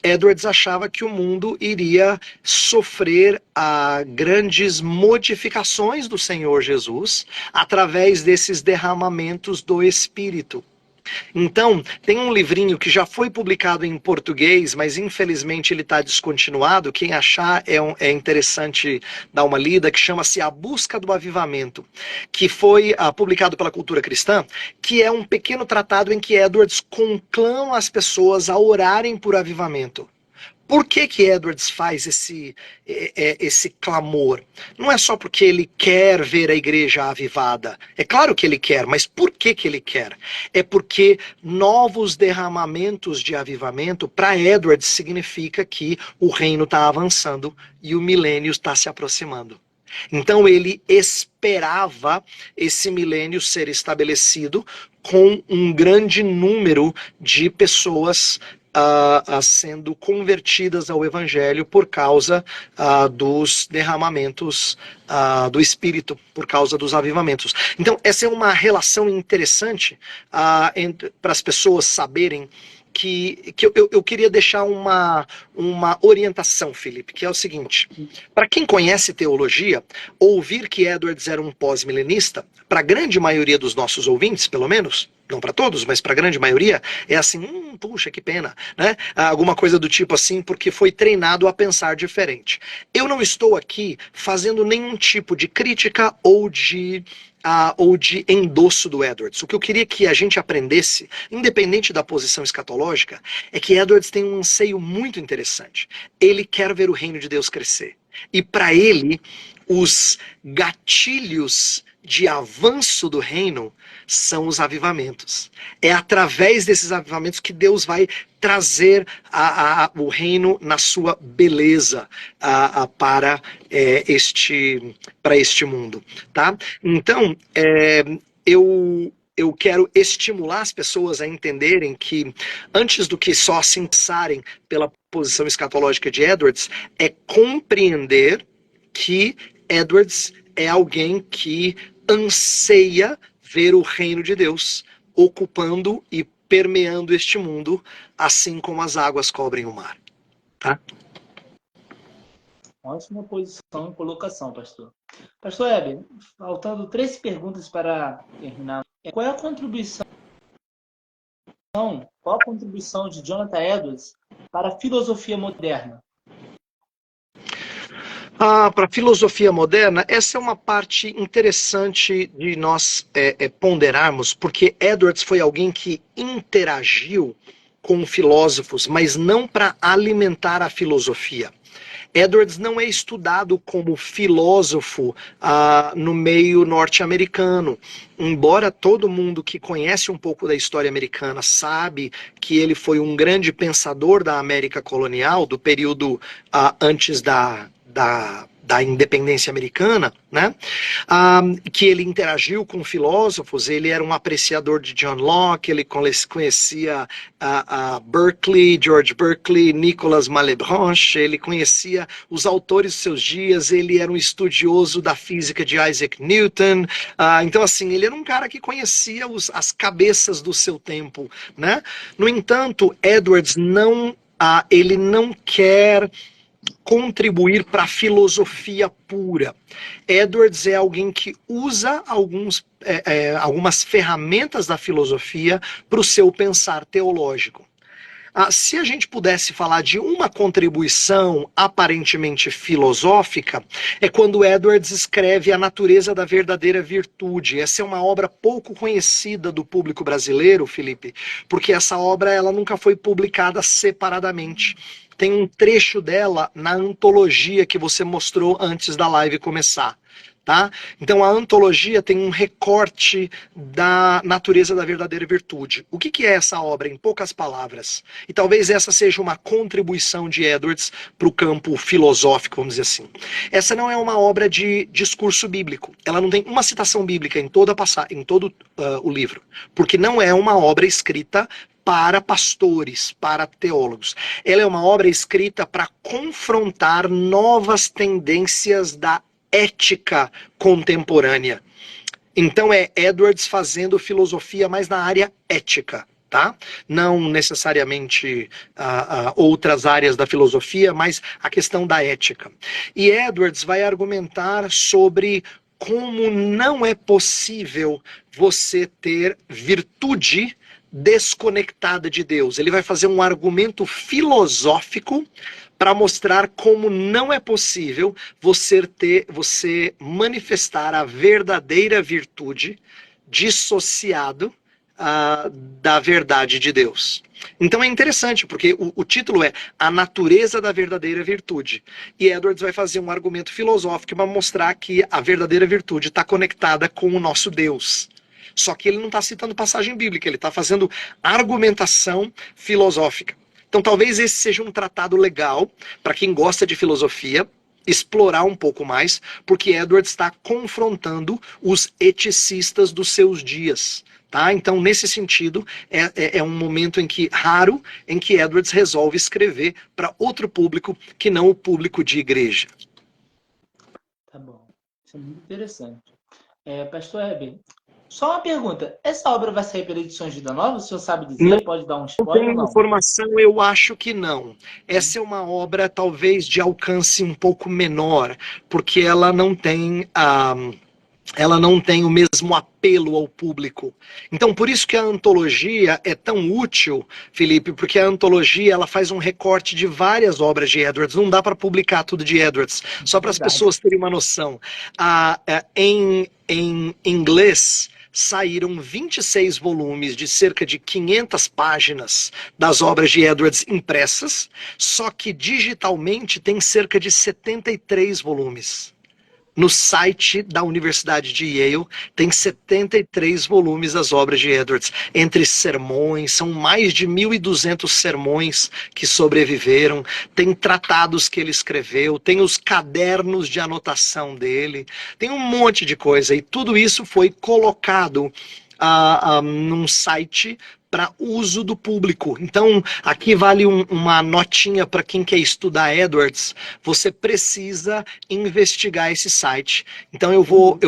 [SPEAKER 2] Edwards achava que o mundo iria sofrer grandes modificações do Senhor Jesus através desses derramamentos do Espírito. Então, tem um livrinho que já foi publicado em português, mas infelizmente ele está descontinuado. Quem achar é interessante dar uma lida, que chama-se A Busca do Avivamento, que foi publicado pela Cultura Cristã, que é um pequeno tratado em que Edwards conclama as pessoas a orarem por avivamento. Por que que Edwards faz esse clamor? Não é só porque ele quer ver a igreja avivada. É claro que ele quer, mas por que que ele quer? É porque novos derramamentos de avivamento, para Edwards, significa que o reino está avançando e o milênio está se aproximando. Então ele esperava esse milênio ser estabelecido com um grande número de pessoas sendo convertidas ao Evangelho por causa dos derramamentos do Espírito, por causa dos avivamentos. Então, essa é uma relação interessante para as pessoas saberem que eu queria deixar uma orientação, Felipe, que é o seguinte: para quem conhece teologia, ouvir que Edwards era um pós-milenista, para a grande maioria dos nossos ouvintes, pelo menos, não para todos, mas para a grande maioria, é assim, puxa, que pena, né? Alguma coisa do tipo assim, porque foi treinado a pensar diferente. Eu não estou aqui fazendo nenhum tipo de crítica ou de endosso do Edwards. O que eu queria que a gente aprendesse, independente da posição escatológica, é que Edwards tem um anseio muito interessante. Ele quer ver o reino de Deus crescer. E para ele, os gatilhos de avanço do reino são os avivamentos. É através desses avivamentos que Deus vai trazer o reino na sua beleza para este mundo, tá? Então, eu quero estimular as pessoas a entenderem que, antes do que só se interessarem pela posição escatológica de Edwards, é compreender que Edwards é alguém que anseia ver o reino de Deus ocupando e permeando este mundo, assim como as águas cobrem o mar. Tá?
[SPEAKER 1] Ótima posição e colocação, pastor. Pastor Heber, faltando 3 perguntas para terminar. Qual é a contribuição de Jonathan Edwards para a filosofia moderna?
[SPEAKER 2] Para a filosofia moderna, essa é uma parte interessante de nós ponderarmos, porque Edwards foi alguém que interagiu com filósofos, mas não para alimentar a filosofia. Edwards não é estudado como filósofo no meio norte-americano, embora todo mundo que conhece um pouco da história americana sabe que ele foi um grande pensador da América colonial, do período antes da independência americana, né? Que ele interagiu com filósofos, ele era um apreciador de John Locke, ele conhecia George Berkeley, Nicolas Malebranche, ele conhecia os autores dos seus dias, ele era um estudioso da física de Isaac Newton, então assim, ele era um cara que conhecia as cabeças do seu tempo, né? No entanto, Edwards ele não quer contribuir para a filosofia pura. Edwards é alguém que usa algumas ferramentas da filosofia para o seu pensar teológico. Se a gente pudesse falar de uma contribuição aparentemente filosófica, é quando Edwards escreve A Natureza da Verdadeira Virtude. Essa é uma obra pouco conhecida do público brasileiro, Felipe, porque essa obra ela nunca foi publicada separadamente. Tem um trecho dela na antologia que você mostrou antes da live começar. Tá? Então a antologia tem um recorte da natureza da verdadeira virtude. O que é essa obra, em poucas palavras? E talvez essa seja uma contribuição de Edwards para o campo filosófico, vamos dizer assim. Essa não é uma obra de discurso bíblico. Ela não tem uma citação bíblica em todo o livro, porque não é uma obra escrita para pastores, para teólogos. Ela é uma obra escrita para confrontar novas tendências da ética contemporânea. Então é Edwards fazendo filosofia mais na área ética, tá? Não necessariamente outras áreas da filosofia, mas a questão da ética. E Edwards vai argumentar sobre como não é possível você ter virtude desconectada de Deus. Ele vai fazer um argumento filosófico para mostrar como não é possível você manifestar a verdadeira virtude dissociado da verdade de Deus. Então é interessante, porque o título é A Natureza da Verdadeira Virtude. E Edwards vai fazer um argumento filosófico para mostrar que a verdadeira virtude está conectada com o nosso Deus. Só que ele não está citando passagem bíblica, ele está fazendo argumentação filosófica. Então talvez esse seja um tratado legal para quem gosta de filosofia, explorar um pouco mais, porque Edwards está confrontando os eticistas dos seus dias. Tá? Então, nesse sentido, é um momento raro em que Edwards resolve escrever para outro público que não o público de igreja.
[SPEAKER 1] Tá bom. Isso é muito interessante. Pastor Heber, só uma pergunta. Essa obra vai sair pela Edições Vida Nova? O senhor sabe dizer?
[SPEAKER 2] Não,
[SPEAKER 1] Pode dar um
[SPEAKER 2] não
[SPEAKER 1] spoiler
[SPEAKER 2] tenho
[SPEAKER 1] ou não?
[SPEAKER 2] informação, eu acho que não. Essa é uma obra talvez de alcance um pouco menor, porque ela não tem o mesmo apelo ao público. Então, por isso que a antologia é tão útil, Felipe, porque a antologia ela faz um recorte de várias obras de Edwards. Não dá para publicar tudo de Edwards, só para as pessoas terem uma noção. Em inglês, saíram 26 volumes de cerca de 500 páginas das obras de Edwards impressas, só que digitalmente tem cerca de 73 volumes. No site da Universidade de Yale tem 73 volumes das obras de Edwards, entre sermões, são mais de 1.200 sermões que sobreviveram, tem tratados que ele escreveu, tem os cadernos de anotação dele, tem um monte de coisa, e tudo isso foi colocado num site para uso do público. Então, aqui vale uma notinha para quem quer estudar Edwards. Você precisa investigar esse site. Então, eu vou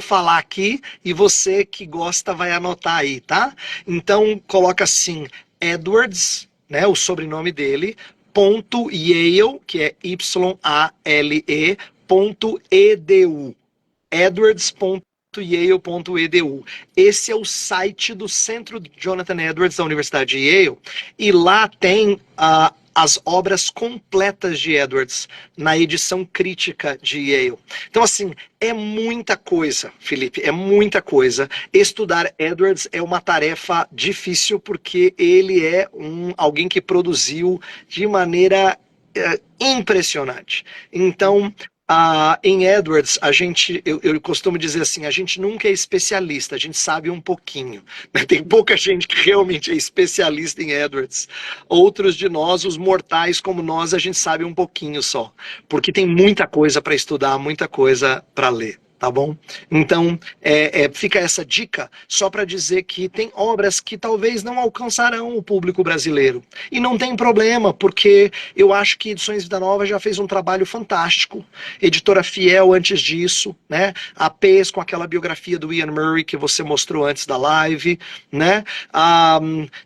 [SPEAKER 2] falar aqui e você que gosta vai anotar aí, tá? Então, coloca assim, Edwards, né, o sobrenome dele, .yale, que é Y-A-L-E, .edu. Edwards.yale.edu. Esse é o site do Centro Jonathan Edwards da Universidade de Yale, e lá tem as obras completas de Edwards na edição crítica de Yale. Então, assim, é muita coisa, Felipe, é muita coisa. Estudar Edwards é uma tarefa difícil porque ele é alguém que produziu de maneira impressionante. Então, em Edwards, eu costumo dizer assim, a gente nunca é especialista, a gente sabe um pouquinho. Tem pouca gente que realmente é especialista em Edwards. Outros de nós, os mortais como nós, a gente sabe um pouquinho só. Porque tem muita coisa para estudar, muita coisa para ler. Tá bom? Então, fica essa dica só para dizer que tem obras que talvez não alcançarão o público brasileiro. E não tem problema, porque eu acho que Edições Vida Nova já fez um trabalho fantástico. Editora Fiel antes disso, né? A PES com aquela biografia do Ian Murray que você mostrou antes da live, né?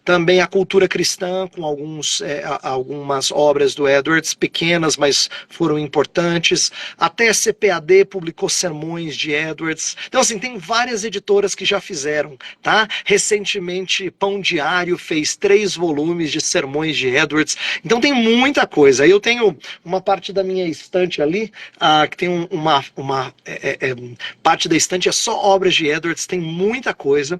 [SPEAKER 2] Também a Cultura Cristã com algumas obras do Edwards, pequenas, mas foram importantes. Até a CPAD publicou sermões de Edwards. Então, assim, tem várias editoras que já fizeram, tá? Recentemente, Pão Diário fez 3 volumes de sermões de Edwards. Então, tem muita coisa. Eu tenho uma parte da minha estante ali, que tem parte da estante é só obras de Edwards, tem muita coisa.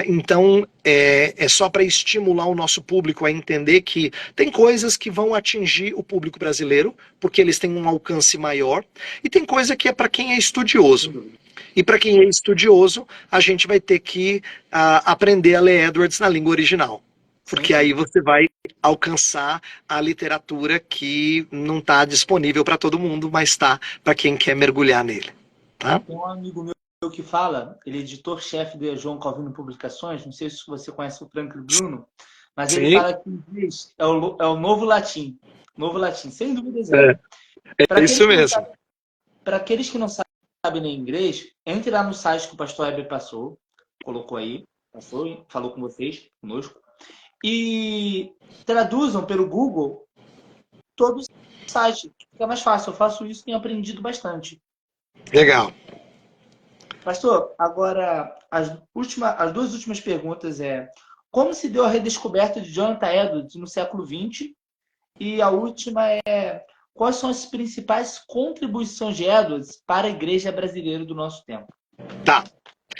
[SPEAKER 2] Então, é só para estimular o nosso público a entender que tem coisas que vão atingir o público brasileiro, porque eles têm um alcance maior, e tem coisa que é para quem é estudioso. E para quem é estudioso, a gente vai ter que aprender a ler Edwards na língua original. Porque aí você vai alcançar a literatura que não está disponível para todo mundo, mas está para quem quer mergulhar nele. Tá?
[SPEAKER 1] Tem um amigo meu que fala, ele é editor-chefe do João Calvino Publicações, não sei se você conhece o Franklin Bruno, mas
[SPEAKER 2] Sim.
[SPEAKER 1] ele fala que inglês é o novo latim. Novo latim, sem dúvida zero.
[SPEAKER 2] É isso mesmo.
[SPEAKER 1] Para aqueles que não sabem nem inglês, entre lá no site que o pastor Heber colocou aí, falou com vocês, conosco, e traduzam pelo Google todo o site. Fica mais fácil. Eu faço isso e tenho aprendido bastante.
[SPEAKER 2] Legal.
[SPEAKER 1] Pastor, agora as 2 últimas perguntas como se deu a redescoberta de Jonathan Edwards no século XX? E a última quais são as principais contribuições de Edwards para a igreja brasileira do nosso tempo?
[SPEAKER 2] Tá.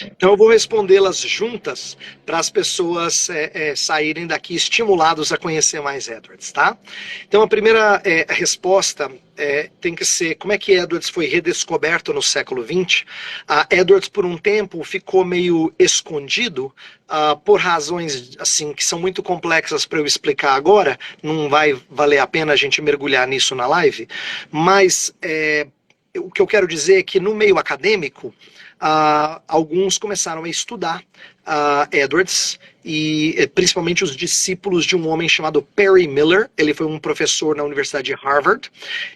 [SPEAKER 2] Então eu vou respondê-las juntas para as pessoas saírem daqui estimulados a conhecer mais Edwards, tá? Então a primeira resposta tem que ser como é que Edwards foi redescoberto no século XX. Edwards por um tempo ficou meio escondido por razões assim que são muito complexas para eu explicar agora. Não vai valer a pena a gente mergulhar nisso na live, mas o que eu quero dizer é que no meio acadêmico alguns começaram a estudar Edwards, e principalmente os discípulos de um homem chamado Perry Miller. Ele foi um professor na Universidade de Harvard,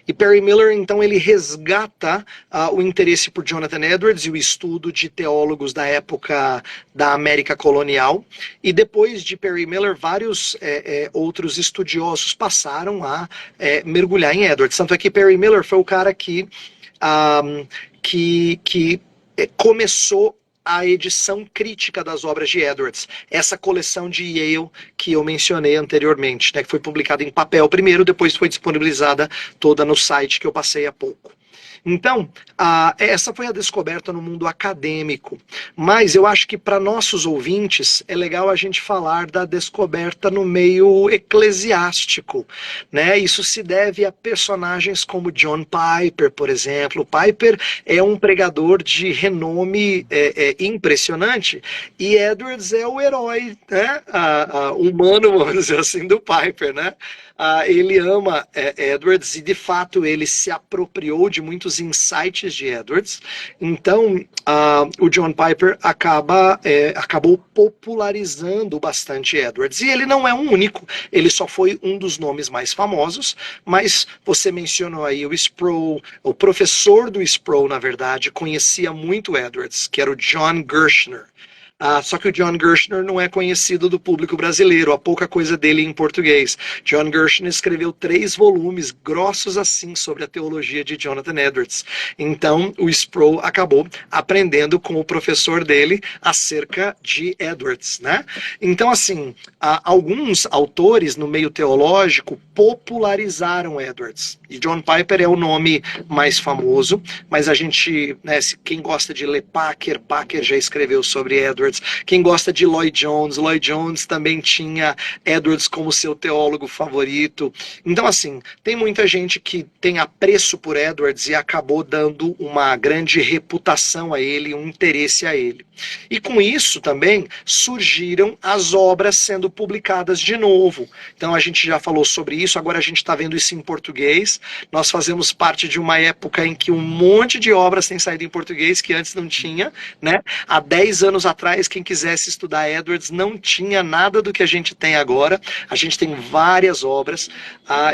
[SPEAKER 2] e Perry Miller, então, ele resgata o interesse por Jonathan Edwards e o estudo de teólogos da época da América colonial, e depois de Perry Miller, vários outros estudiosos passaram a mergulhar em Edwards. Tanto é que Perry Miller foi o cara que começou a edição crítica das obras de Edwards, essa coleção de Yale que eu mencionei anteriormente, né, que foi publicada em papel primeiro, depois foi disponibilizada toda no site que eu passei há pouco. Então, essa foi a descoberta no mundo acadêmico, mas eu acho que para nossos ouvintes é legal a gente falar da descoberta no meio eclesiástico, né? Isso se deve a personagens como John Piper, por exemplo. Piper é um pregador de renome impressionante, e Edwards é o herói, né? Humano, vamos dizer assim, do Piper, né? Ele ama Edwards, e de fato ele se apropriou de muitos insights de Edwards. Então o John Piper acabou popularizando bastante Edwards, e ele não é um único, ele só foi um dos nomes mais famosos, mas você mencionou aí o Sproul. O professor do Sproul, na verdade, conhecia muito Edwards, que era o John Gershner. Só que o John Gershner não é conhecido do público brasileiro, há pouca coisa dele em português. John Gershner escreveu 3 volumes grossos assim sobre a teologia de Jonathan Edwards. Então o Sproul acabou aprendendo com o professor dele acerca de Edwards, né? Então assim, alguns autores no meio teológico popularizaram Edwards. E John Piper é o nome mais famoso, mas a gente, né, quem gosta de ler Packer já escreveu sobre Edwards. Quem gosta de Lloyd Jones também tinha Edwards como seu teólogo favorito. Então, assim, tem muita gente que tem apreço por Edwards e acabou dando uma grande reputação a ele, um interesse a ele. E com isso também surgiram as obras sendo publicadas de novo. Então a gente já falou sobre isso, agora a gente está vendo isso em português. Nós fazemos parte de uma época em que um monte de obras tem saído em português que antes não tinha, né? Há 10 anos atrás, quem quisesse estudar Edwards não tinha nada do que a gente tem agora. A gente tem várias obras.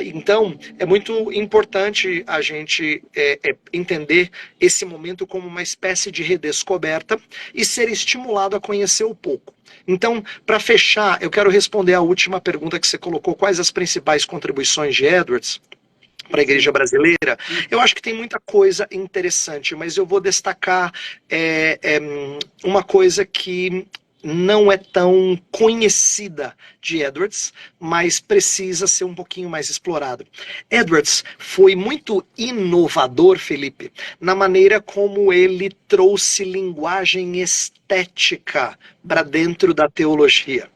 [SPEAKER 2] Então é muito importante a gente entender esse momento como uma espécie de redescoberta e ser estimulado a conhecer um pouco. Então, para fechar, eu quero responder a última pergunta que você colocou: quais as principais contribuições de Edwards para a igreja brasileira? Eu acho que tem muita coisa interessante, mas eu vou destacar uma coisa que não é tão conhecida de Edwards, mas precisa ser um pouquinho mais explorado. Edwards foi muito inovador, Felipe, na maneira como ele trouxe linguagem estética para dentro da teologia.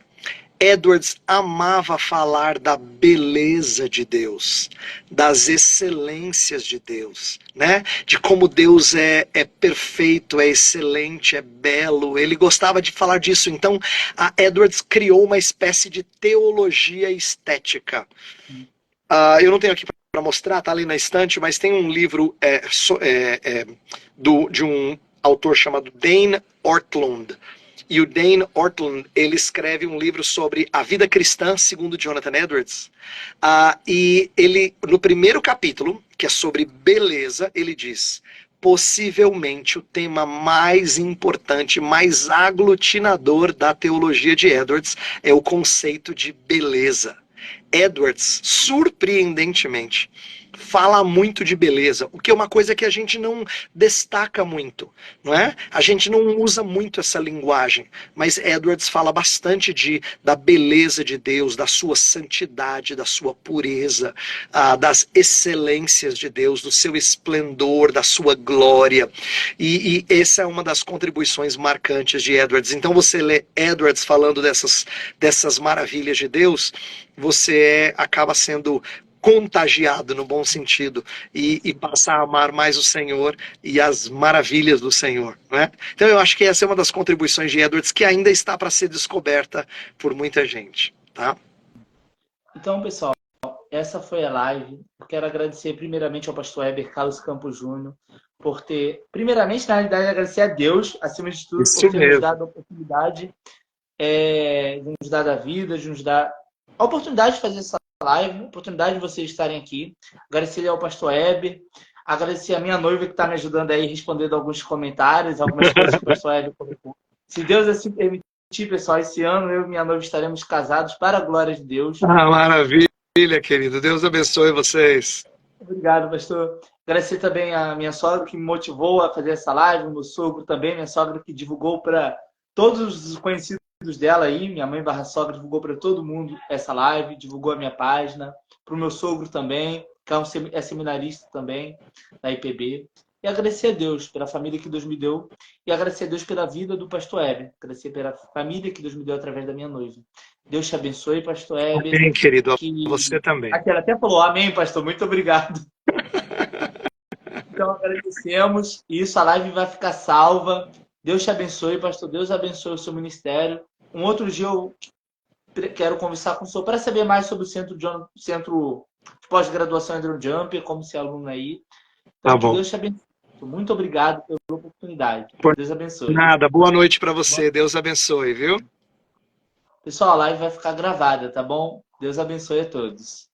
[SPEAKER 2] Edwards amava falar da beleza de Deus, das excelências de Deus, né? De como Deus é perfeito, é excelente, é belo. Ele gostava de falar disso. Então, Edwards criou uma espécie de teologia estética. Eu não tenho aqui para mostrar, tá ali na estante, mas tem um livro de um autor chamado Dane Ortlund. E o Dane Ortlund, ele escreve um livro sobre a vida cristã segundo Jonathan Edwards. E ele, no primeiro capítulo, que é sobre beleza, ele diz: possivelmente o tema mais importante, mais aglutinador da teologia de Edwards é o conceito de beleza. Edwards, surpreendentemente, fala muito de beleza, o que é uma coisa que a gente não destaca muito, não é? A gente não usa muito essa linguagem, mas Edwards fala bastante da beleza de Deus, da sua santidade, da sua pureza, das excelências de Deus, do seu esplendor, da sua glória, e essa é uma das contribuições marcantes de Edwards. Então você lê Edwards falando dessas maravilhas de Deus, você acaba sendo contagiado no bom sentido e passar a amar mais o Senhor e as maravilhas do Senhor, né? Então eu acho que essa é uma das contribuições de Edwards que ainda está para ser descoberta por muita gente, tá?
[SPEAKER 1] Então, pessoal, essa foi a live. Eu quero agradecer primeiramente ao pastor Heber Carlos Campos Júnior por ter, primeiramente, na realidade, agradecer a Deus, acima de tudo,
[SPEAKER 2] Isso
[SPEAKER 1] por ter nos
[SPEAKER 2] mesmo.
[SPEAKER 1] dado a oportunidade, de nos dar a vida, de nos dar a oportunidade de fazer essa live, a oportunidade de vocês estarem aqui. Agradecer ao pastor Heber, agradecer a minha noiva que está me ajudando aí, respondendo alguns comentários, algumas coisas que o pastor Heber colocou. Se Deus assim permitir, pessoal, esse ano eu e minha noiva estaremos casados para a glória de Deus.
[SPEAKER 2] Maravilha, querido. Deus abençoe vocês.
[SPEAKER 1] Obrigado, pastor. Agradecer também a minha sogra que me motivou a fazer essa live, o meu sogro também, minha sogra que divulgou para todos os conhecidos dela aí, minha mãe barra sogra divulgou para todo mundo essa live, divulgou a minha página, para o meu sogro também, que é seminarista também, da IPB. E agradecer a Deus pela família que Deus me deu e agradecer a Deus pela vida do pastor Heber, agradecer pela família que Deus me deu através da minha noiva. Deus te abençoe, pastor Heber.
[SPEAKER 2] Amém, querido.
[SPEAKER 1] Que...
[SPEAKER 2] Você também.
[SPEAKER 1] Aquela até falou, amém, pastor, muito obrigado. Então agradecemos. E isso, a live vai ficar salva. Deus te abençoe, pastor. Deus abençoe o seu ministério. Um outro dia eu quero conversar com o senhor para saber mais sobre o centro de pós-graduação Andrew Jumper, como ser aluno aí. Então,
[SPEAKER 2] Tá bom.
[SPEAKER 1] Deus te abençoe. Muito obrigado pela oportunidade. Deus abençoe.
[SPEAKER 2] Nada. Boa noite para você. Deus abençoe, viu?
[SPEAKER 1] Pessoal, a live vai ficar gravada, tá bom? Deus abençoe a todos.